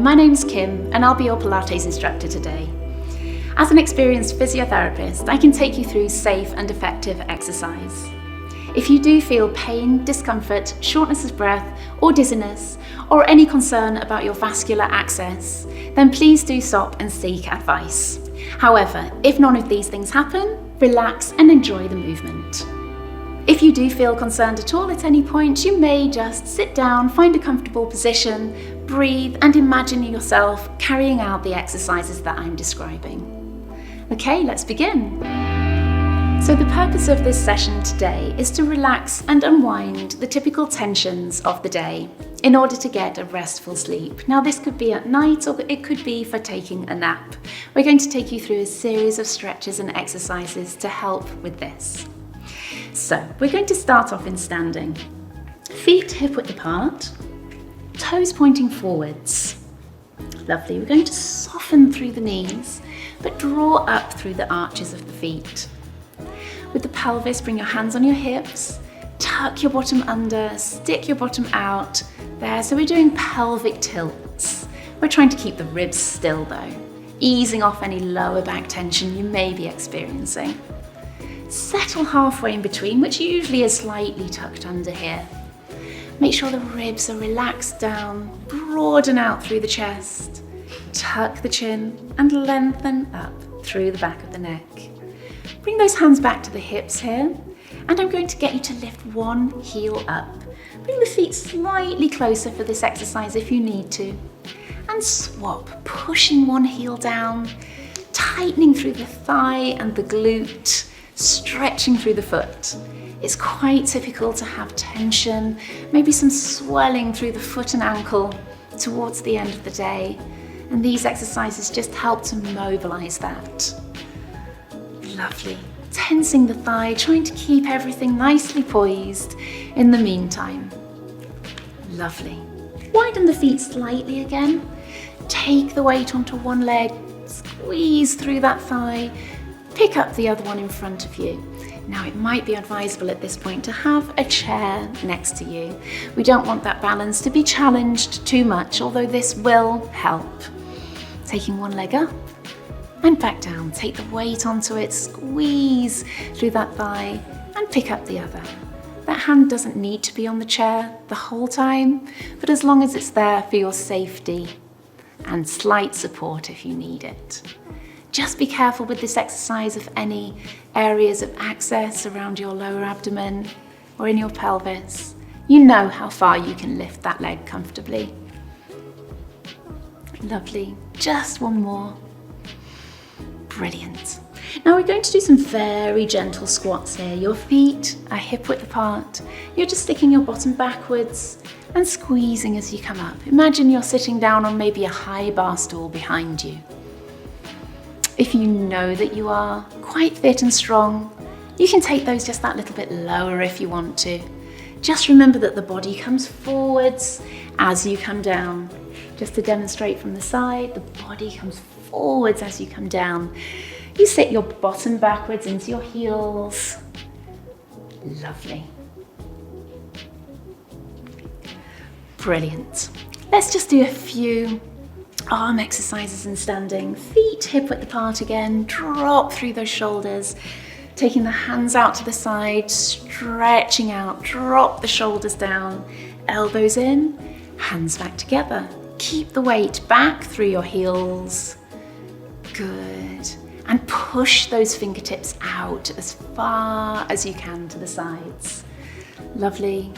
my name's Kim and I'll be your Pilates instructor today. As an experienced physiotherapist, I can take you through safe and effective exercise. If you do feel pain, discomfort, shortness of breath or dizziness, or any concern about your vascular access, then please do stop and seek advice. However, if none of these things happen, relax and enjoy the movement. If you do feel concerned at all at any point, you may just sit down, find a comfortable position, breathe and imagine yourself carrying out the exercises that I'm describing. Okay, let's begin. So the purpose of this session today is to relax and unwind the typical tensions of the day in order to get a restful sleep. Now this could be at night or it could be for taking a nap. We're going to take you through a series of stretches and exercises to help with this. So we're going to start off in standing. Feet hip width apart, toes pointing forwards. Lovely. We're going to soften through the knees, but draw up through the arches of the feet. With the pelvis, bring your hands on your hips, tuck your bottom under, stick your bottom out. There, so we're doing pelvic tilts. We're trying to keep the ribs still though, easing off any lower back tension you may be experiencing. Settle halfway in between, which usually is slightly tucked under here. Make sure the ribs are relaxed down, broaden out through the chest, tuck the chin and lengthen up through the back of the neck. Bring those hands back to the hips here, and I'm going to get you to lift one heel up. Bring the feet slightly closer for this exercise if you need to, and swap, pushing one heel down, tightening through the thigh and the glute, stretching through the foot. It's quite typical to have tension, maybe some swelling through the foot and ankle towards the end of the day, and these exercises just help to mobilize that. Lovely. Tensing the thigh, trying to keep everything nicely poised in the meantime. Lovely. Widen the feet slightly again. Take the weight onto one leg, squeeze through that thigh, pick up the other one in front of you. Now it might be advisable at this point to have a chair next to you. We don't want that balance to be challenged too much, although this will help. Taking one leg up and back down. Take the weight onto it, squeeze through that thigh and pick up the other. That hand doesn't need to be on the chair the whole time, but as long as it's there for your safety and slight support if you need it. Just be careful with this exercise of any areas of access around your lower abdomen or in your pelvis. You know how far you can lift that leg comfortably. Lovely. Just one more. Brilliant. Now we're going to do some very gentle squats here. Your feet are hip width apart. You're just sticking your bottom backwards and squeezing as you come up. Imagine you're sitting down on maybe a high bar stool behind you. If you know that you are quite fit and strong, you can take those just that little bit lower if you want to. Just remember that the body comes forwards as you come down. Just to demonstrate from the side, the body comes forwards as you come down. You sit your bottom backwards into your heels. Lovely. Brilliant. Let's just do a few arm exercises in standing. Feet hip width apart again, drop through those shoulders, taking the hands out to the side, stretching out, drop the shoulders down, elbows in, hands back together. Keep the weight back through your heels. Good. And push those fingertips out as far as you can to the sides. Lovely.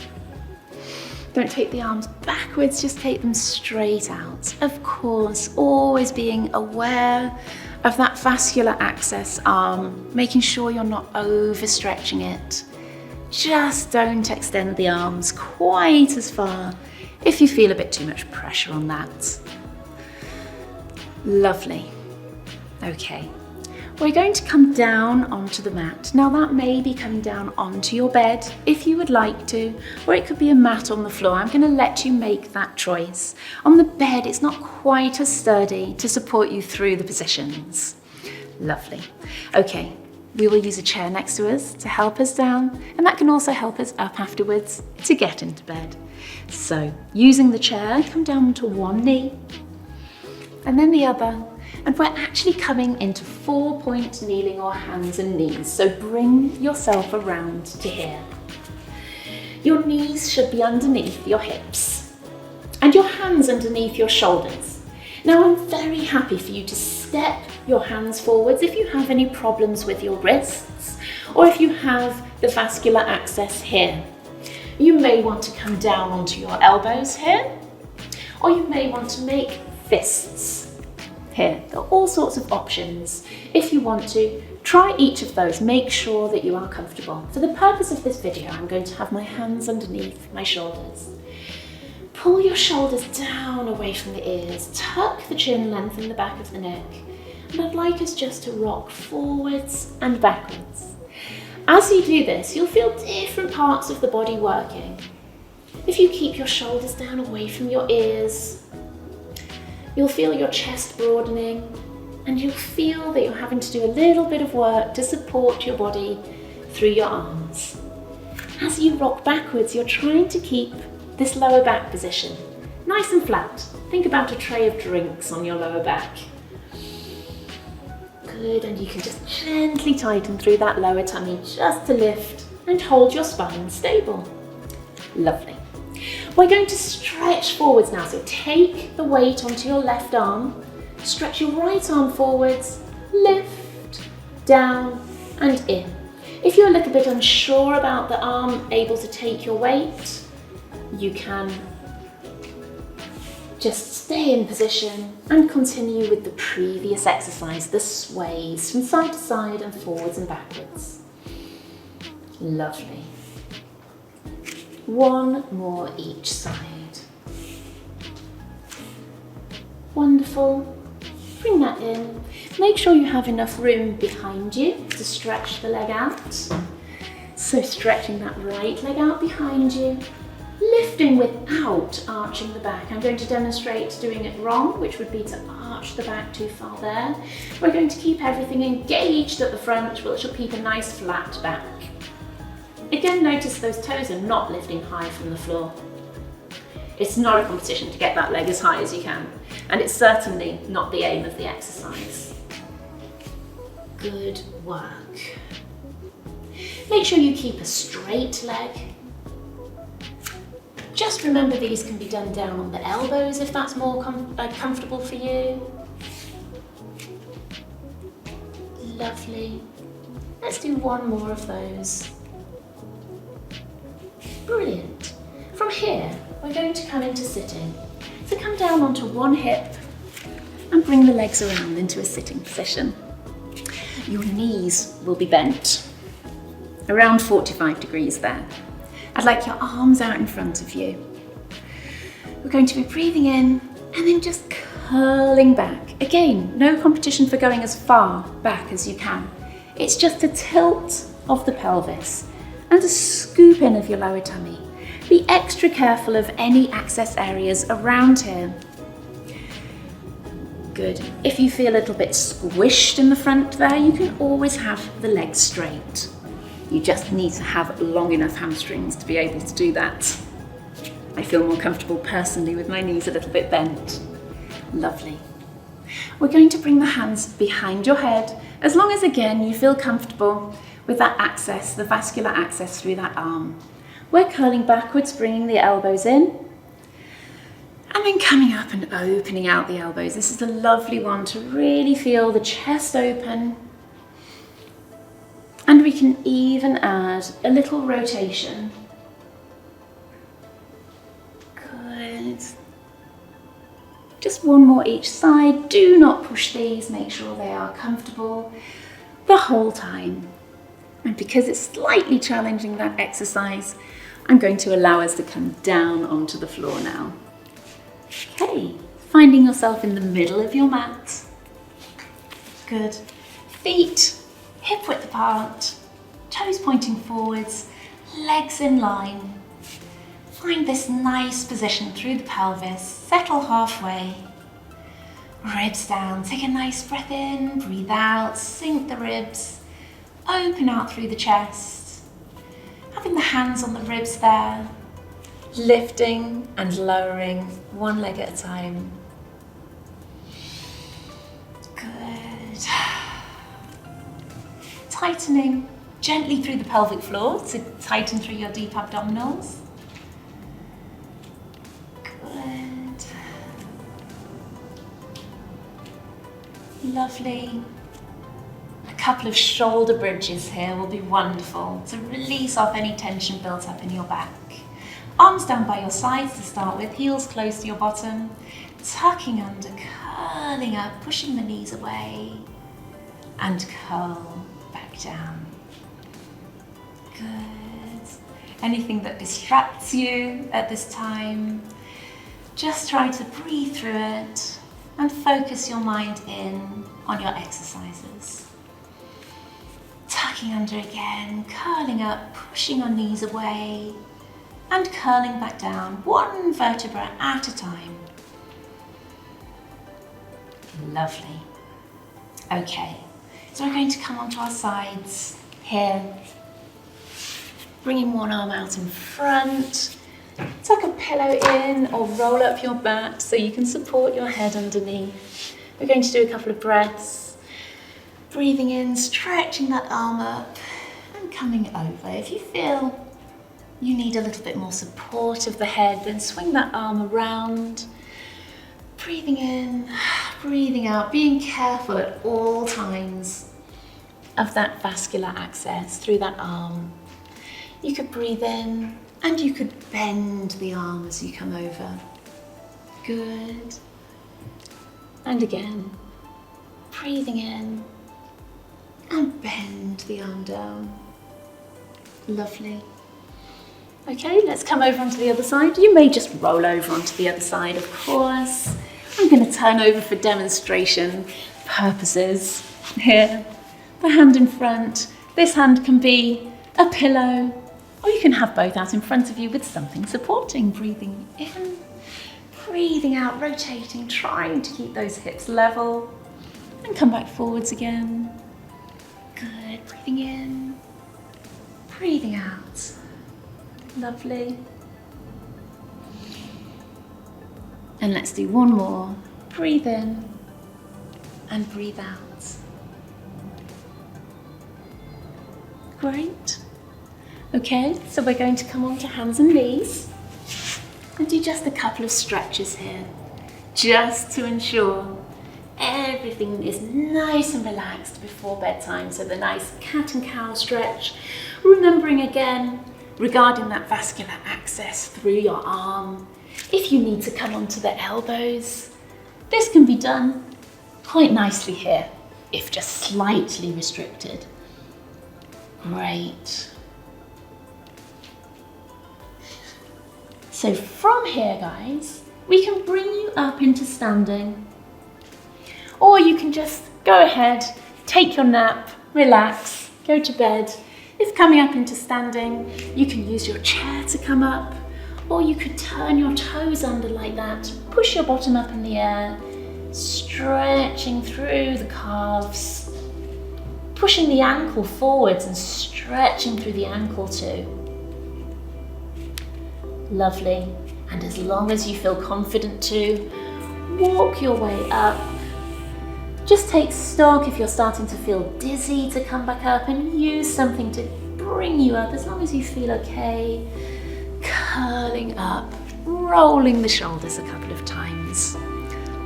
Don't take the arms backwards, just take them straight out. Of course, always being aware of that vascular access arm, making sure you're not overstretching it. Just don't extend the arms quite as far if you feel a bit too much pressure on that. Lovely. Okay. We're going to come down onto the mat. Now that may be coming down onto your bed if you would like to, or it could be a mat on the floor. I'm going to let you make that choice. On the bed, it's not quite as sturdy to support you through the positions. Lovely. Okay, we will use a chair next to us to help us down, and that can also help us up afterwards to get into bed. So using the chair, come down to one knee, and then the other. And we're actually coming into 4-point kneeling or hands and knees. So bring yourself around to here. Your knees should be underneath your hips and your hands underneath your shoulders. Now I'm very happy for you to step your hands forwards if you have any problems with your wrists or if you have the vascular access here. You may want to come down onto your elbows here, or you may want to make fists here. There are all sorts of options. If you want to, try each of those. Make sure that you are comfortable. For the purpose of this video, I'm going to have my hands underneath my shoulders. Pull your shoulders down away from the ears. Tuck the chin, lengthen the back of the neck. And I'd like us just to rock forwards and backwards. As you do this, you'll feel different parts of the body working. If you keep your shoulders down away from your ears, you'll feel your chest broadening, and you'll feel that you're having to do a little bit of work to support your body through your arms. As you rock backwards, you're trying to keep this lower back position nice and flat. Think about a tray of drinks on your lower back. Good, and you can just gently tighten through that lower tummy just to lift and hold your spine stable. Lovely. We're going to stretch forwards now, so take the weight onto your left arm, stretch your right arm forwards, lift, down and in. If you're a little bit unsure about the arm able to take your weight, you can just stay in position and continue with the previous exercise, the sways from side to side and forwards and backwards. Lovely. One more each side. Wonderful. Bring that in. Make sure you have enough room behind you to stretch the leg out. So stretching that right leg out behind you. Lifting without arching the back. I'm going to demonstrate doing it wrong, which would be to arch the back too far there. We're going to keep everything engaged at the front, which will keep a nice flat back. Again, notice those toes are not lifting high from the floor. It's not a competition to get that leg as high as you can, and it's certainly not the aim of the exercise. Good work. Make sure you keep a straight leg. Just remember these can be done down on the elbows if that's more comfortable for you. Lovely. Let's do one more of those. Brilliant. From here, we're going to come into sitting. So come down onto one hip and bring the legs around into a sitting position. Your knees will be bent, around 45 degrees there. I'd like your arms out in front of you. We're going to be breathing in and then just curling back. Again, no competition for going as far back as you can. It's just a tilt of the pelvis and a scoop in of your lower tummy. Be extra careful of any access areas around here. Good. If you feel a little bit squished in the front there, you can always have the legs straight. You just need to have long enough hamstrings to be able to do that. I feel more comfortable personally with my knees a little bit bent. Lovely. We're going to bring the hands behind your head, as long as again you feel comfortable with that access, the vascular access through that arm. We're curling backwards, bringing the elbows in, and then coming up and opening out the elbows. This is a lovely one to really feel the chest open. And we can even add a little rotation. Good. Just one more each side. Do not push these. Make sure they are comfortable the whole time. And because it's slightly challenging, that exercise, I'm going to allow us to come down onto the floor now. Okay, finding yourself in the middle of your mat. Good. Feet hip width apart, toes pointing forwards, legs in line. Find this nice position through the pelvis, settle halfway. Ribs down, take a nice breath in, breathe out, sink the ribs, open out through the chest. Having the hands on the ribs there, lifting and lowering one leg at a time. Tightening gently through the pelvic floor to tighten through your deep abdominals. Good. Lovely. A couple of shoulder bridges here will be wonderful to release off any tension built up in your back. Arms down by your sides to start with, heels close to your bottom, tucking under, curling up, pushing the knees away, and curl back down. Good. Anything that distracts you at this time, just try to breathe through it and focus your mind in on your exercises. Tucking under again, curling up, pushing your knees away, and curling back down, one vertebra at a time. Lovely. Okay, so we're going to come onto our sides here, bringing one arm out in front, tuck a pillow in or roll up your mat so you can support your head underneath. We're going to do a couple of breaths, breathing in, stretching that arm up and coming over. If you feel you need a little bit more support of the head, then swing that arm around. Breathing in, breathing out, being careful at all times of that vascular access through that arm. You could breathe in and you could bend the arm as you come over. Good. And again, breathing in and bend the arm down. Lovely. Okay, let's come over onto the other side. You may just roll over onto the other side, of course. I'm going to turn over for demonstration purposes here. The hand in front. This hand can be a pillow, or you can have both out in front of you with something supporting. Breathing in, breathing out, rotating, trying to keep those hips level. And come back forwards again. Good, breathing in, breathing out. Lovely. And let's do one more. Breathe in and breathe out. Great. Okay, so we're going to come on to hands and knees and do just a couple of stretches here, just to ensure everything is nice and relaxed before bedtime. So the nice cat and cow stretch, remembering again regarding that vascular access through your arm. If you need to come onto the elbows, this can be done quite nicely here, if just slightly restricted. Great. So from here, guys, we can bring you up into standing, or you can just go ahead, take your nap, relax, go to bed. If coming up into standing, you can use your chair to come up, or you could turn your toes under like that, push your bottom up in the air, stretching through the calves, pushing the ankle forwards and stretching through the ankle too. Lovely. And as long as you feel confident to, walk your way up. Just take stock if you're starting to feel dizzy to come back up and use something to bring you up as long as you feel okay. Curling up, rolling the shoulders a couple of times.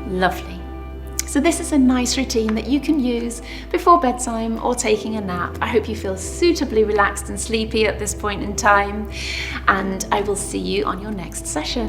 Lovely. So this is a nice routine that you can use before bedtime or taking a nap. I hope you feel suitably relaxed and sleepy at this point in time, and I will see you on your next session.